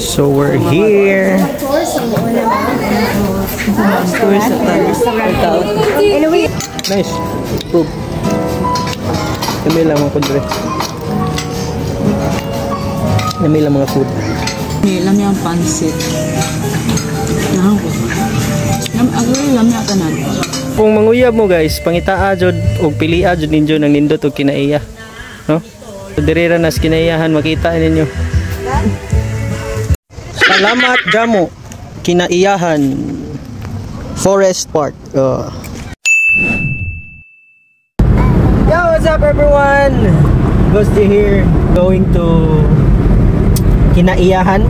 So we're here. Nice. Proof. Kami lang mga kundre. Kami lang mga food. Lang yung pansit. Lam yung kanan. Kung manguyab mo guys, pangitaa jud og pilia jud ninyo nang nindot og kinaiya. No? So dirira nas kinaiyahan makita ninyo. Salamat Jamo. Kinaiyahan. Forest Park. Yo, what's up everyone? Gusti here, going to Kinaiyahan.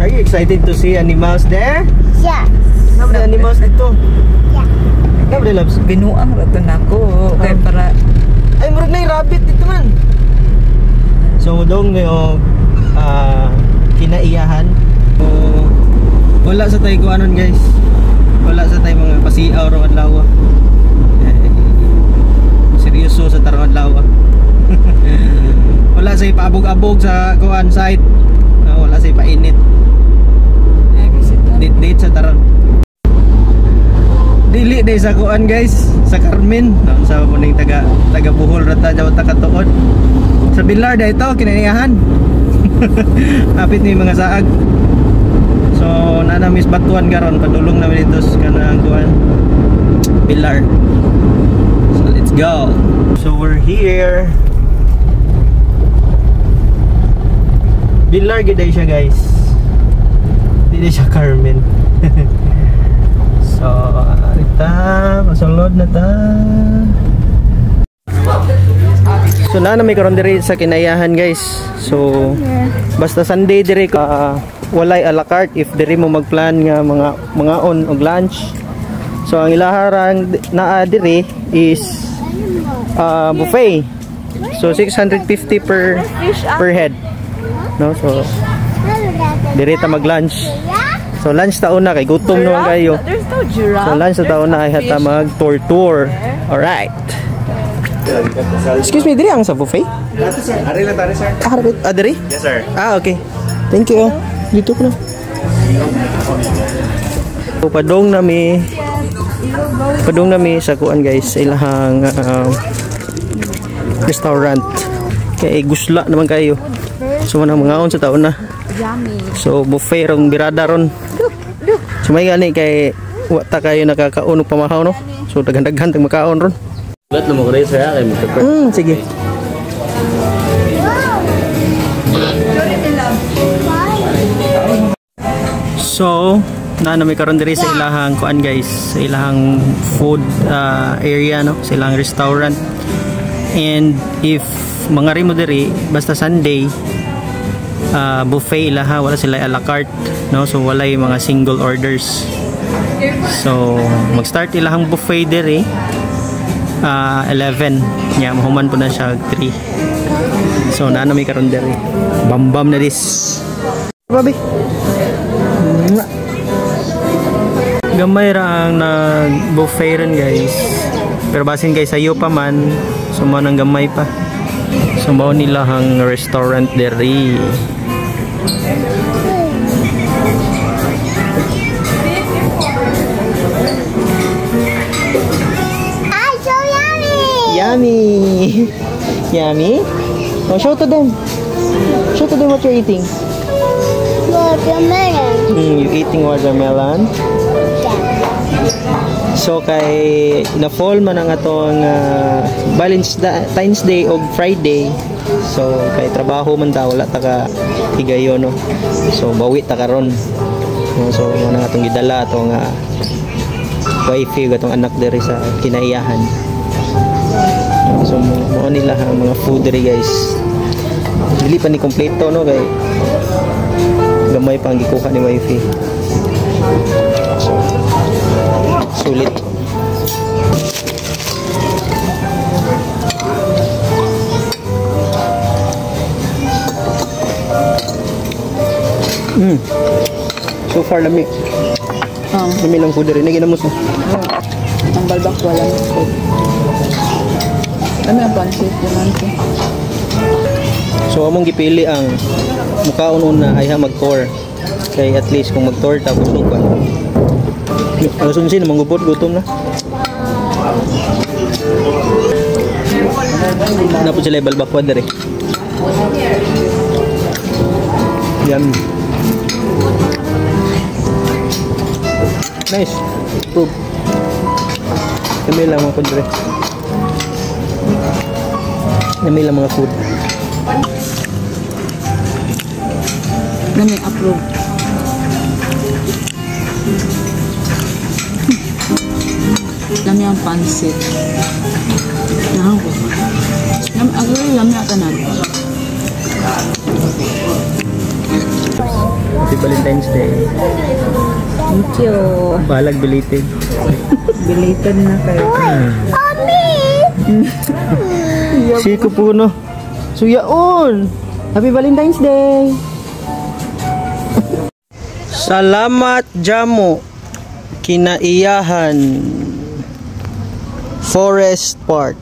Are you excited to see animals there? Yes. Ano ba animals dito? Yeah. Ano ba loves? Binuang rato na ko. Kaya para... Ay, murag na yung rabbit dito man. So, dong yung Kinaiyahan. So, wala sa tayo kuanon guys. Wala sa tayo mga pasiaw rong adlaw. Seryoso sa tarong adlaw. Wala sa ipaabog-abog sa kuan site. Wala sa ipainit. Date sa taron. Dili day sa kuan guys, sa Carmen. Sa puning taga Bohol rata jaw ta katuod. Sa Bilar day ito Kinaiyahan. Apit ni mga saag. So nana Miss Batuan karon padulong namin dito sa kanang kuan Bilar. So let's go. So we're here. Bilar gid siya guys. Dili siya Carmen. So ita masulod na ta. So na may karon diri sa Kinaiyahan guys. So basta Sunday diri walay a la carte if diri mo magplan nga mga on og lunch. So ang ilaharang naa diri is buffet. So 650 per head. No, so diri ta mag-lunch. So lunch taon na kay gutom naman kayo. So lunch taon na ay hata mag tour. All right. Excuse me, diri ang sa buffet? Sir, ari lang tari sir. Diri? Yes sir. Okay. Thank you. Dito ko na. So, padong nami sa kuan guys sa ilahang restaurant. Kay gusla naman kayo. So manang mangaon sa taon na. So buffet rong birada ron. So may gani kay wa ta kayo nakakaon og pamahaw no. So daghan-daghan tag makaon ron. Gat mo gray sir kay mo. Sige. So na may karon diri sa ilahang kuan guys, sa ilahang food area no, sa ilahang restaurant. And if mga rimo diri basta Sunday buffet ilaha, wala sila a la carte no, so wala yung mga single orders. So mag-start ilahang buffet diri 11 nya mahuman po na siya 3. So na may karon diri bambam na dis babi. Gamay ra ang nag-buffet rin guys. Pero basin guys sayo pa man, so mo nang gamay pa. So mao nila hang restaurant diri. So yummy! Yummy! Yummy? Oh, show to them. Show to them what you're eating. Watermelon. You eating watermelon? So kay na fall man ang atong Valentine's Day o Friday. So kay trabaho man ta wala ta ka higayon no. So bawi ta karon. So mo nang atong gidala atong wifi gatong anak diri sa Kinaiyahan. So mo nila ang mga food diri guys. Dili pa ni kompleto no kay gamay pang gikuha ni wifi. So sulit. So far lami. Lami lang food rin. Naginamos mo. Ang balbak wala ng food. Ano yung pansit? So among gipili ang mukaon una ay ha mag-tour. Kay at least kung mag-tour tapos nung pa. Sunsin namang gupot gutom na. Napod sila balbakwa dere. Yan. Nice. Proof. Kami lang mga food dere. Kami lang mga food. Lami approve. Lami ang pansit. Lami agree lami ang tanan. Happy Valentine's Day. Thank you. Balag belated. Belated na kayo. Siko puno. Suyaon. Happy Valentine's Day. Salamat Jamo. Kinaiyahan. Forest Park.